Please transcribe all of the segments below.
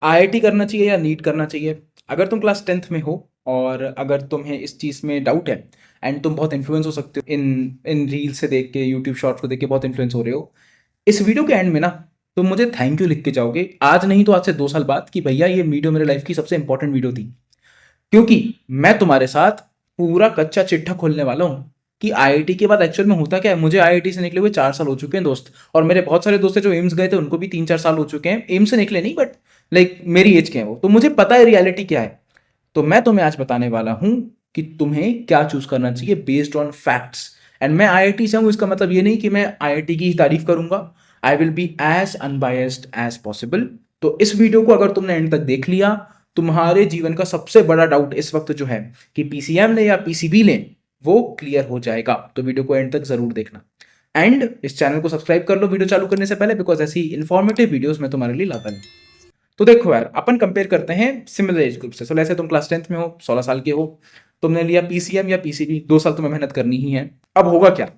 IIT करना चाहिए या नीट करना चाहिए? अगर तुम क्लास 10th में हो और अगर तुम्हें इस चीज़ में डाउट है एंड तुम बहुत इन्फ्लुएंस हो सकते हो इन इन रील से देख के, यूट्यूब शॉर्ट्स को देख के बहुत इन्फ्लुएंस हो रहे हो, इस वीडियो के एंड में ना तुम मुझे थैंक यू लिख के जाओगे, आज नहीं तो आज से 2 साल बाद, कि भैया ये वीडियो मेरे लाइफ की सबसे इंपॉर्टेंट वीडियो थी। क्योंकि मैं तुम्हारे साथ पूरा कच्चा चिट्ठा खोलने वाला हूँ कि आईआईटी के बाद एक्चुअल में होता क्या है। मुझे आईआईटी से निकले हुए 4 साल हो चुके हैं दोस्त, और मेरे बहुत सारे दोस्त हैं जो एम्स गए थे, उनको भी 3-4 साल हो चुके हैं। एम्स से निकले नहीं, बट लाइक मेरी एज के हैं वो, तो मुझे पता है रियलिटी क्या है। तो मैं तुम्हें आज बताने वाला हूं कि तुम्हें क्या चूज करना चाहिए बेस्ड ऑन फैक्ट्स। एंड मैं आईआईटी से हूं, इसका मतलब ये नहीं कि मैं आईआईटी की ही तारीफ करूंगा। I will be as unbiased as possible. तो इस वीडियो को अगर तुमने एंड तक देख लिया, तुम्हारे जीवन का सबसे बड़ा डाउट इस वक्त जो है कि पीसीएम ले या पीसीबी ले, वो क्लियर हो जाएगा। तो वीडियो को एंड तक जरूर देखना एंड इस चैनल को सब्सक्राइब कर लो वीडियो चालू करने से पहले, बिकॉज ऐसी इंफॉर्मेटिव वीडियोस मैं तुम्हारे लिए लाता नहीं। तो देखो यार, अपन कंपेयर करते हैं सिमिलर एज ग्रुप से। सो जैसे तुम क्लास 10th में हो, 16 साल के हो, तुमने लिया पीसीएम या पीसीबी, 2 साल तुम्हें मेहनत करनी ही है। अब होगा क्या,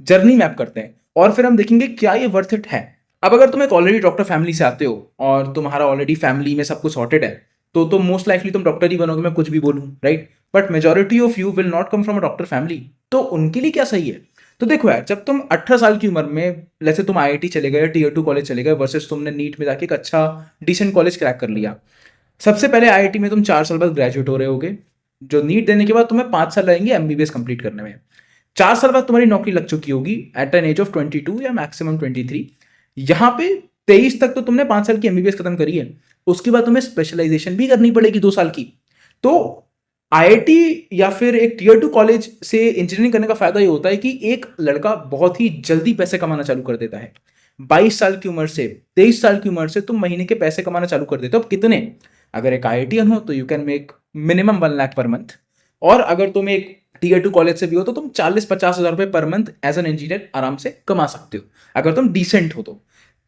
जर्नी मैप करते हैं और फिर हम देखेंगे क्या ये वर्थ इट है। अब अगर तुम एक ऑलरेडी डॉक्टर फैमिली से आते हो और तुम्हारा ऑलरेडी फैमिली में सब कुछ सॉर्टेड है, तो मोस्ट लाइकली तुम डॉक्टर ही बनोगे, मैं कुछ भी बोलूं, right. But majority of you will not come from a doctor family. तो उनके लिए क्या सही है? तो देखो यार, जब तुम 18 साल की उम्र में, जैसे तुम आईआईटी चले गए, टीयर 2 कॉलेज चले गए, वर्सेस तुमने नीट में जाके एक अच्छा डिसेंट कॉलेज क्रैक कर लिया। सबसे पहले आईआईटी में तुम 4 साल बाद ग्रेजुएट हो रहे होगे, जो नीट देने के बाद तुम्हें 5 साल लगेंगे एमबीबीएस कंप्लीट करने में। 4 साल बाद तुम्हारी नौकरी लग चुकी होगी एट एन एज ऑफ 22 या मैक्सिमम 23। यहाँ पे 23 तक तो तुमने 5 साल की एमबीबीएस खत्म करी है। उसके बाद तुम्हें स्पेशलाइजेशन भी करनी पड़ेगी 2 साल की। तो आईआईटी या फिर एक टीयर 2 कॉलेज से इंजीनियरिंग करने का फायदा ये होता है कि एक लड़का बहुत ही जल्दी पैसे कमाना चालू कर देता है। 22 साल की उम्र से, 23 साल की उम्र से तुम महीने के पैसे कमाना चालू कर देते हो। अब कितने? अगर एक आईआईटीएन हो तो you can make minimum 1 lakh per month, और अगर तुम एक टीयर 2 कॉलेज से भी हो तो तुम 40-50 हजार रुपए per month as an engineer आराम से कमा सकते हो, अगर तुम डिसेंट हो तो।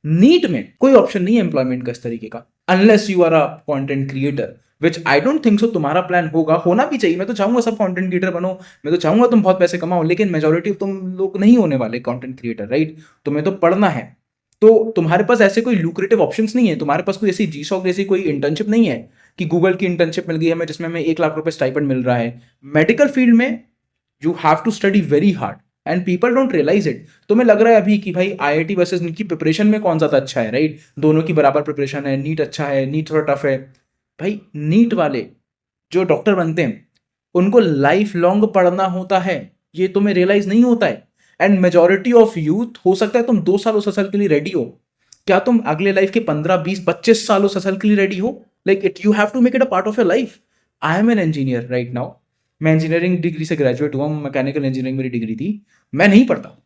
नीट में कोई ऑप्शन नहीं है एम्प्लॉयमेंट का इस तरीके का, unless you are a content creator, which I don't think so तुम्हारा प्लान होगा। होना भी चाहिए, मैं तो चाहूंगा सब कंटेंट क्रिएटर बनो, मैं तो चाहूंगा तुम बहुत पैसे कमाओ, लेकिन मेजोरिटी तुम लोग नहीं होने वाले कंटेंट क्रिएटर, राइट। तुम्हें तो पढ़ना है, तो तुम्हारे पास ऐसे कोई लुक्रेटिव ऑप्शंस नहीं है। तुम्हारे पास कोई ऐसी जीसॉक जैसी कोई इंटर्नशिप नहीं है कि गूगल की इंटर्नशिप मिल गई हमें जिसमें हमें 1 लाख रुपए स्टाइपेंड मिल रहा है। मेडिकल फील्ड में you have to study very hard and people don't realize it. तुम्हें लग रहा है अभी कि भाई आईआईटी वर्सेस नीट की प्रिपरेशन में कौन ज्यादा अच्छा है, राइट। दोनों की बराबर प्रिपरेशन है, नीट अच्छा है, नीट थोड़ा टफ है। भाई नीट वाले जो डॉक्टर बनते हैं उनको लाइफ लॉन्ग पढ़ना होता है, ये तुम्हें रियलाइज नहीं होता है। एंड मेजोरिटी ऑफ यूथ, हो सकता है तुम 2 साल उस साल के लिए रेडी हो, क्या तुम अगले लाइफ के 15-20-25 साल उस साल के लिए रेडी हो? Like it, you have to make it a part of your life. I am an engineer right now, मैं इंजीनियरिंग डिग्री से ग्रेजुएट हुआ, मैकेनिकल इंजीनियरिंग मेरी डिग्री थी। मैं नहीं पढ़ता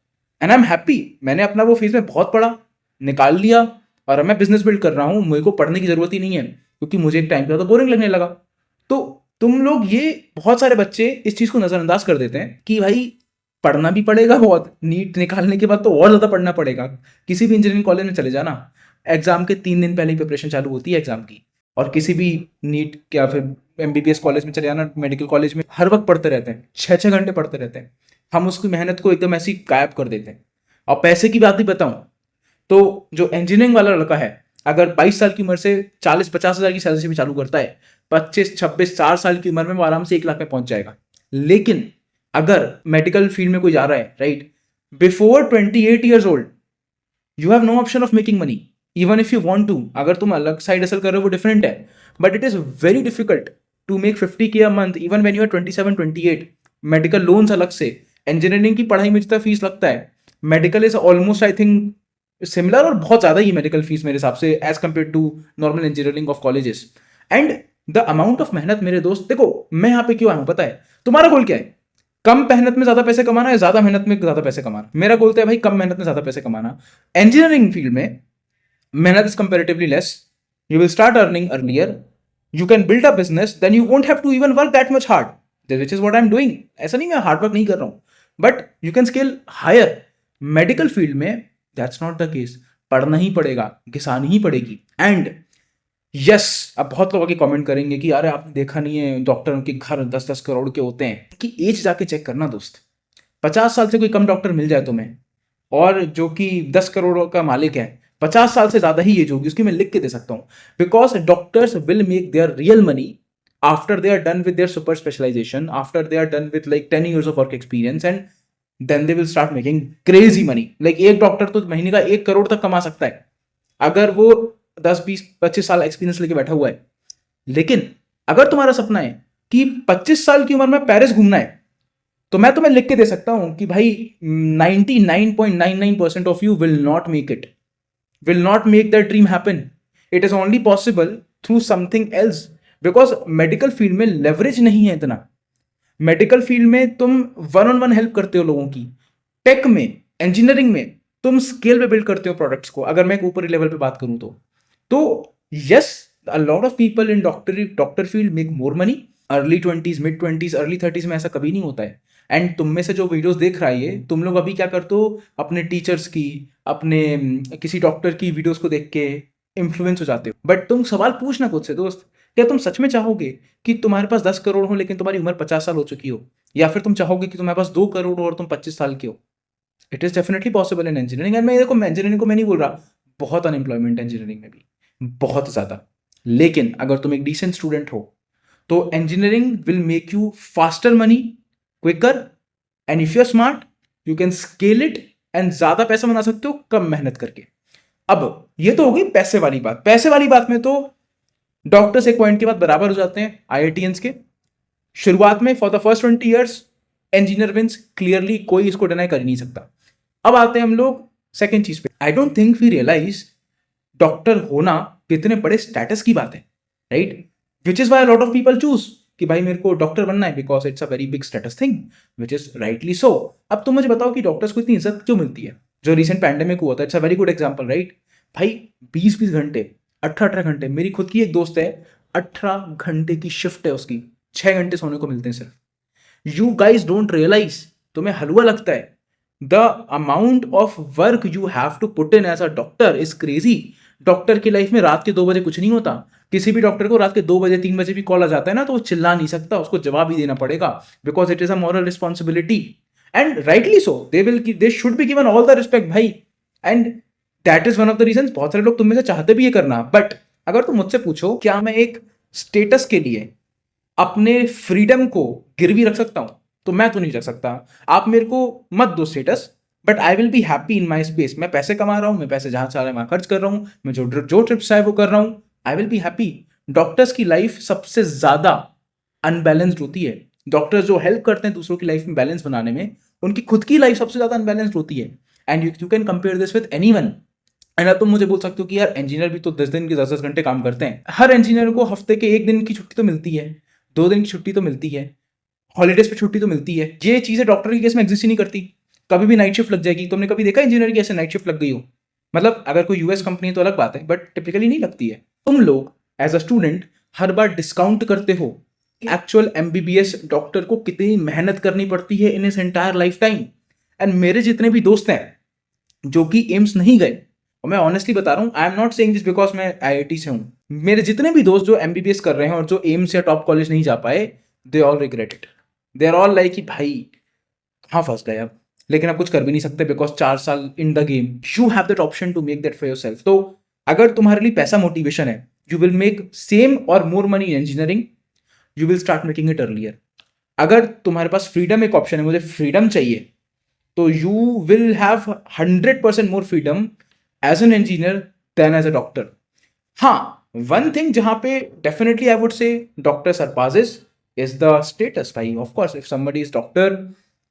एंड आई एम हैप्पी। मैंने अपना वो फेज में बहुत पढ़ा, निकाल लिया, और अब मैं बिजनेस बिल्ड कर रहा हूँ। मेरे को पढ़ने की जरूरत ही नहीं है, क्योंकि मुझे एक टाइम पे तो बोरिंग लगने लगा। तो तुम लोग, ये बहुत सारे बच्चे इस चीज को नजरअंदाज कर देते हैं कि भाई पढ़ना भी पड़ेगा बहुत, नीट निकालने के बाद तो और ज्यादा पढ़ना पड़ेगा। किसी भी इंजीनियरिंग कॉलेज में चले जाना, एग्जाम के 3 दिन पहले ही प्रिपरेशन चालू होती है एग्जाम की। और किसी भी नीट या फिर एमबीबीएस कॉलेज में चले जाना, मेडिकल कॉलेज में हर वक्त पढ़ते रहते हैं, 6-6 घंटे पढ़ते रहते हैं। हम उसकी मेहनत को एकदम ऐसी गायब कर देते हैं। और पैसे की बात भी बताऊं, तो जो इंजीनियरिंग वाला लड़का है, अगर 22 साल की उम्र से 40-50 हजार की सैलरी से भी चालू करता है, 25-26-4 साल की उम्र में वो आराम से 1 लाख में पहुंच जाएगा। लेकिन अगर मेडिकल फील्ड में कोई जा रहा है, right, before 28 years old, you have no option of making money even if you want to. अगर तुम अलग साइड हसल कर रहे हो वो डिफरेंट है, but it is very difficult to make 50K a month even when you are 27-28। Medical loans अलग से, इंजीनियरिंग की पढ़ाई में जितना फीस लगता है, medical is almost I think similar, और बहुत ज्यादा ही मेडिकल फीस मेरे हिसाब से as compare to normal engineering of colleges. And the amount of मेहनत मेरे दोस्त, देखो मैं यहाँ पे क्यों आया हूं पता है? तुम्हारा गोल क्या है? कम मेहनत में ज्यादा पैसे कमाना या ज्यादा मेहनत में ज्यादा पैसे कमाना? मेरा गोल तो है भाई कम मेहनत में ज्यादा पैसे कमाना। इंजीनियरिंग फील्ड में मेहनत is comparatively less, you will start earning earlier, you can build a business, then you won't have to even work that much hard, which is what I'm doing। ऐसा नहीं मैं हार्ड वर्क नहीं कर रहा हूं, but you can scale higher. Medical field में that's not the case, पढ़ना ही पड़ेगा, घिसानी ही पड़ेगी। एंड यस, अब बहुत लोग आगे कमेंट करेंगे कि अरे आपने देखा नहीं है डॉक्टरों के घर 10-10 करोड़ के होते हैं, कि एज जाके चेक करना दोस्त। 50 साल से कोई कम डॉक्टर मिल जाए तुम्हें, और जो कि 10 करोड़ का मालिक है, 50 साल से ज्यादा ही एज होगी उसकी, मैं लिख के दे सकता हूँ। Because doctors will make their real money after they are done with their super specialization, after they are done with like 10 years of work experience, and then they will start making crazy money. Like एक doctor तो महीने का 1 करोड़ तक कमा सकता है अगर वो 10 20 25 साल एक्सपीरियंस लेके बैठा हुआ है। लेकिन अगर तुम्हारा सपना है कि 25 साल की उम्र में पेरिस घूमना है, तो मैं तुम्हें लिख के दे सकता हूं कि भाई 99.99% of you will not make it, will not make that dream happen. It is only possible through something else. Because medical field में लेवरेज नहीं है इतना। मेडिकल फील्ड में तुम वन ऑन वन हेल्प करते हो लोगों की। टेक में, इंजीनियरिंग में तुम स्केल पे बिल्ड करते हो प्रोडक्ट्स को, अगर मैं एक ऊपरी लेवल पे बात करूं तो yes, a lot of people in doctor field make more money early 20s, mid 20s, early 30s में। ऐसा कभी नहीं होता है। एंड तुम में से जो वीडियोस देख रहा है ये, तुम लोग अभी क्या करते हो, अपने टीचर्स की, अपने किसी डॉक्टर की वीडियोस को देख के इन्फ्लुएंस हो जाते हो। बट तुम सवाल पूछना खुद से दोस्त, क्या तुम सच में चाहोगे कि तुम्हारे पास 10 करोड़ हो लेकिन तुम्हारी उम्र 50 साल हो चुकी हो, या फिर तुम चाहोगे कि तुम्हारे पास 2 करोड़ हो और तुम 25 साल के हो? It is definitely possible in engineering. And मैं देखो, इंजीनियरिंग को मैं नहीं बोल रहा, बहुत अनएम्प्लॉयमेंट है इंजीनियरिंग में भी, बहुत ज्यादा। लेकिन अगर तुम एक डिसेंट स्टूडेंट हो तो engineering will make you faster money, quicker, and if you are smart you can scale it and ज्यादा पैसा बना सकते हो कम मेहनत करके। अब ये तो हो गई पैसे वाली बात। पैसे वाली बात में तो डॉक्टर्स एक पॉइंट के बाद बराबर हो जाते हैं आईआईटीएंस के। शुरुआत में for the first 20 years engineer wins, clearly कोई इसको डिनाई कर ही नहीं सकता। अब आते हैं हम लोग सेकेंड चीज पे। I don't think we realize doctor होना कितने बड़े स्टेटस की बात है, right? Which is why lot of people choose कि भाई मेरे को डॉक्टर बनना है, because it's a very big status thing, which is rightly so. अब तुम मुझे बताओ कि डॉक्टर्स को इतनी इज्जत क्यों मिलती है? जो रिसेंट पैंडेमिक हुआ था, it's a very good example, right? भाई 20-20 घंटे, 18-18 घंटे, मेरी खुद की एक दोस्त है, 18 घंटे की शिफ्ट है उसकी, 6 घंटे सोने को मिलते हैं सिर्फ। यू गाइज डोंट रियलाइज, तुम्हें हलवा लगता है, the amount of work you have to put in as a doctor is crazy. Doctor की लाइफ में रात के 2 बजे कुछ नहीं होता। किसी भी डॉक्टर को रात के 2 बजे 3 बजे भी कॉल आ जाता है ना, तो वो चिल्ला नहीं सकता, उसको जवाब ही देना पड़ेगा, because it is a moral responsibility. And rightly so, they should be given all the respect भाई। And that is one of the reason बहुत सारे लोग तुम में से चाहते भी ये करना। बट अगर तुम मुझसे पूछो क्या मैं एक स्टेटस के लिए अपने फ्रीडम को गिरवी रख सकता हूं, तो मैं तो नहीं रख सकता। आप मेरे को मत दो status, but I will be happy in my space. मैं पैसे कमा रहा हूं, मैं पैसे जहां चाह रहा है वहां खर्च कर रहा हूं, मैं जो ट्रिप्स है वो कर रहा हूं, आई विल बी हैप्पी। डॉक्टर्स की लाइफ सबसे ज्यादा अनबैलेंस्ड होती है। डॉक्टर्स जो हेल्प करते हैं दूसरों की लाइफ में बैलेंस बनाने में, उनकी खुद की लाइफ सबसे ज्यादा अनबैलेंस्ड होती है। And you can compare this with anyone. And अब तुम मुझे बोल सकते हो कि यार इंजीनियर भी तो 10 दिन के 10-10 घंटे काम करते हैं। हर इंजीनियर को हफ्ते के 1 दिन की छुट्टी तो मिलती है, 2 दिन की छुट्टी तो मिलती है, हॉलीडेज पे छुट्टी तो मिलती है। ये चीजें डॉक्टर के केस में एग्जिस्ट ही नहीं करती। कभी भी नाइट शिफ्ट लग जाएगी। तुमने कभी देखा इंजीनियर की ऐसे नाइट शिफ्ट लग गई हो? मतलब अगर कोई यूएस कंपनी है तो अलग बात है, बट टिपिकली नहीं लगती है। तुम लोग एज अ स्टूडेंट हर बार डिस्काउंट करते हो एक्चुअल एमबीबीएस डॉक्टर को कितनी मेहनत करनी पड़ती है इन इस एंटायर लाइफ टाइम। एंड मेरे जितने भी दोस्त हैं जो कि एम्स नहीं गए, और मैं ऑनेस्टली बता रहा हूँ, I am not saying this because मैं आईआईटी से हूँ, मेरे जितने भी दोस्त जो एमबीबीएस कर रहे हैं और जो एम्स या टॉप कॉलेज नहीं जा पाए, they all regret it. They are all like कि भाई कहाँ फंस गए अब, लेकिन अब कुछ कर भी नहीं सकते बिकॉज 4 साल in the game. You have that option to make that for yourself. तो अगर तुम्हारे लिए पैसा मोटिवेशन है, यू विल मेक सेम और more money in engineering, you will start making it earlier. अगर तुम्हारे पास फ्रीडम एक ऑप्शन है, मुझे फ्रीडम चाहिए, तो you will have 100% more freedom as an engineer than as a doctor. हाँ, वन थिंग जहां पे definitely I would say doctor surpasses is the status भाई। of course if somebody is doctor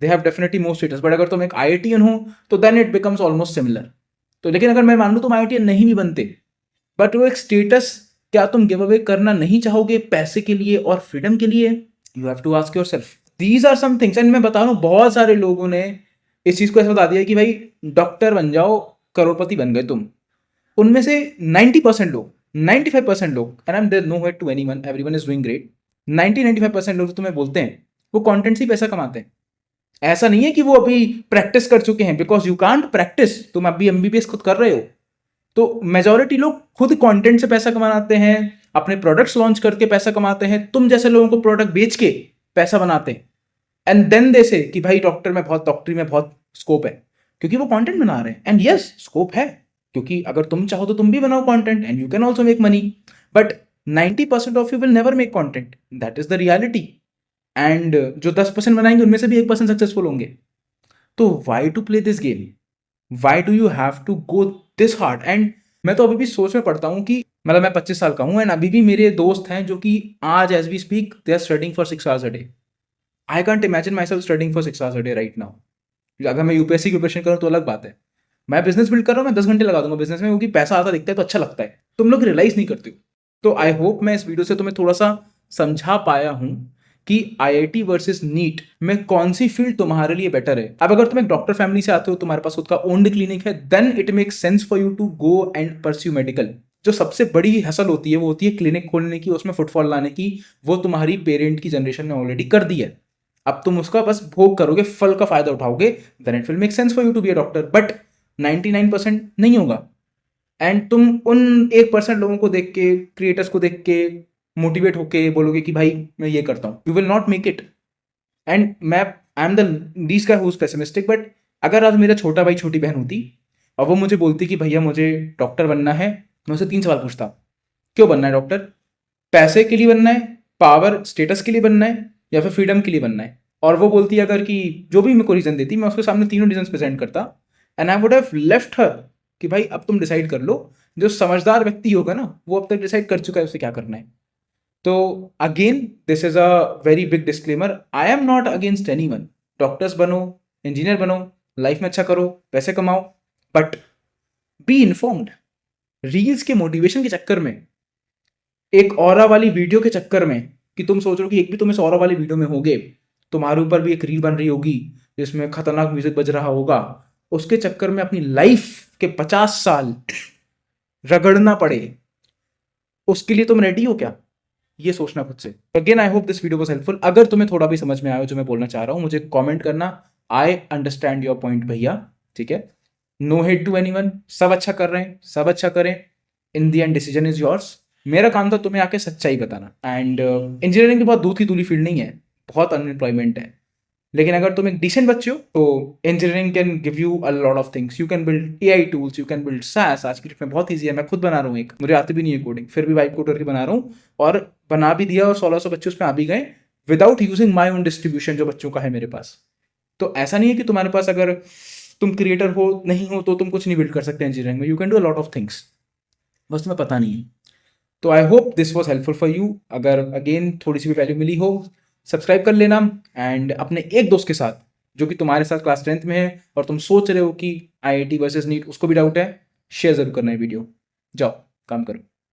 they have definitely more status, but अगर तुम एक IITian हो तो then it becomes almost similar। तो लेकिन अगर मैं मान लूं तुम IITian नहीं भी बनते, बट वो एक स्टेटस क्या तुम गिव अवे करना नहीं चाहोगे पैसे के लिए और फ्रीडम के लिए? You have to ask yourself. These are some things. And मैं बता रहा हूं बहुत सारे लोगों ने इस चीज को ऐसा बता दिया कि भाई डॉक्टर बन जाओ, करोड़पति बन गए तुम। उनमें से 90% लोग, 95% लोग, and I am there no hate to anyone, everyone is doing great, 90-95% लोग तुम्हें बोलते हैं वो कंटेंट से ही पैसा कमाते हैं। ऐसा नहीं है कि वो अभी प्रैक्टिस कर चुके हैं, बिकॉज यू कांट प्रैक्टिस। तुम अभी एमबीबीएस खुद कर रहे हो, तो मेजोरिटी लोग खुद कंटेंट से पैसा कमाते हैं, अपने प्रोडक्ट्स लॉन्च करके पैसा कमाते हैं, तुम जैसे लोगों को प्रोडक्ट बेच के पैसा बनाते हैं। एंड देन दे से कि भाई डॉक्टरी में बहुत स्कोप है, क्योंकि वो कंटेंट बना रहे हैं। एंड यस, स्कोप है, क्योंकि अगर तुम चाहो तो तुम भी बनाओ content and you can also make money, but 90% of you will never make content, that is the reality. And जो 10% बनाएंगे उनमें से भी 1% सक्सेसफुल होंगे। तो why to play this game, why do you have to go this hard? And मैं तो अभी भी सोच में पड़ता हूँ कि मतलब मैं 25 साल का हूँ एंड अभी भी मेरे दोस्त हैं जो कि आज as we speak they are studying for 6 hours a day. I can't imagine myself studying for 6 hours a day right now. अगर मैं यूपीएससी की प्रिपरेशन करूँ तो अलग बात है, मैं बिजनेस बिल्ड कर रहा हूँ, मैं 10 घंटे लगा दूंगा बिजनेस में, क्योंकि पैसा आता दिखता है तो अच्छा लगता है। तुम लोग रियलाइज नहीं करते हो। तो आई होप मैं इस वीडियो से तुम्हें थोड़ा सा समझा पाया हूँ कि आईआईटी वर्सेस नीट में कौन सी फील्ड तुम्हारे लिए बेटर है। अब अगर तुम एक डॉक्टर फैमिली से आते हो, तुम्हारे पास खुद का ओन्ड क्लिनिक है, then it makes sense for you to go and pursue medical. जो सबसे बड़ी हसल होती है वो होती है क्लिनिक खोलने की, उसमें फुटफॉल लाने की। वो तुम्हारी पेरेंट की जनरेशन ने ऑलरेडी कर दी है, अब तुम उसका बस भोग करोगे, फल का फायदा उठाओगे, then it will make sense for you to be a doctor. But 99% नहीं होगा। एंड तुम उन 1% लोगों को देख के, क्रिएटर्स को देख के मोटिवेट होके बोलोगे कि भाई मैं ये करता हूँ, you will not make it. And मैं I am the least guy who is pessimistic, but अगर आज मेरा छोटा भाई छोटी बहन होती और वो मुझे बोलती कि भैया मुझे डॉक्टर बनना है, मैं उसे 3 सवाल पूछता। क्यों बनना है डॉक्टर? पैसे के लिए बनना है, पावर स्टेटस के लिए बनना है, या फिर फ्रीडम के लिए बनना है? और वो बोलती अगर कि जो भी मेरे को रीजन देती, मैं उसके सामने तीनों रीजन प्रेजेंट करता and I would have left her कि भाई अब तुम डिसाइड कर लो। जो समझदार व्यक्ति होगा ना वो अब तक डिसाइड कर चुका है उसे क्या करना है। तो again this is a very big disclaimer, I am not against anyone. Doctors बनो, इंजीनियर बनो, लाइफ में अच्छा करो, पैसे कमाओ, बट बी इन्फॉर्म्ड। रील्स के मोटिवेशन के चक्कर में, एक ऑरा वाली वीडियो के चक्कर में, कि तुम सोच रहे हो कि एक भी तुम इस ऑरा वाली वीडियो में होगे, तुम्हारे ऊपर भी एक रील बन रही होगी जिसमें खतरनाक म्यूजिक बज रहा होगा, उसके चक्कर में अपनी लाइफ के 50 साल रगड़ना पड़े, उसके लिए तुम रेडी हो क्या? ये सोचना खुद से। Again I hope this video was helpful. अगर तुम्हें थोड़ा भी समझ में आया हो जो मैं बोलना चाह रहा हूँ, मुझे कमेंट करना। आई अंडरस्टैंड योर पॉइंट भैया, ठीक है। नो हेट टू एनीवन, सब अच्छा कर रहे हैं, सब अच्छा करें, इन दी एंड डिसीजन इज योर्स। मेरा काम था तुम्हें आके सच्चाई बताना। एंड इंजीनियरिंग की बहुत दूध की दूली फील्ड नहीं है, बहुत अनएम्प्लॉयमेंट है, लेकिन अगर तुम एक डिसेंट बच्चे हो तो engineering can give you a lot of things. You can build AI tools, you can build SaaS। आज की डेट में बहुत ईजी है, मैं खुद बना रहा हूँ एक, मुझे आती भी नहीं है कोडिंग, फिर भी वाइब कोड करके बना रहा हूँ और बना भी दिया, और 1600 बच्चे उसमें आ भी गए without using my own distribution जो बच्चों का है मेरे पास। तो ऐसा नहीं है कि तुम्हारे पास अगर तुम क्रिएटर हो नहीं हो तो तुम कुछ नहीं बिल्ड कर सकते इंजीनियरिंग में। You can do a lot of things, बस तुम्हें पता नहीं है। तो I hope this was helpful for you. अगर अगेन थोड़ी सी भी वैल्यू मिली हो, सब्सक्राइब कर लेना। एंड अपने एक दोस्त के साथ जो कि तुम्हारे साथ क्लास 10th में है और तुम सोच रहे हो कि आईआईटी वर्सेस नीट उसको भी डाउट है, शेयर जरूर करना है वीडियो। जाओ काम करो।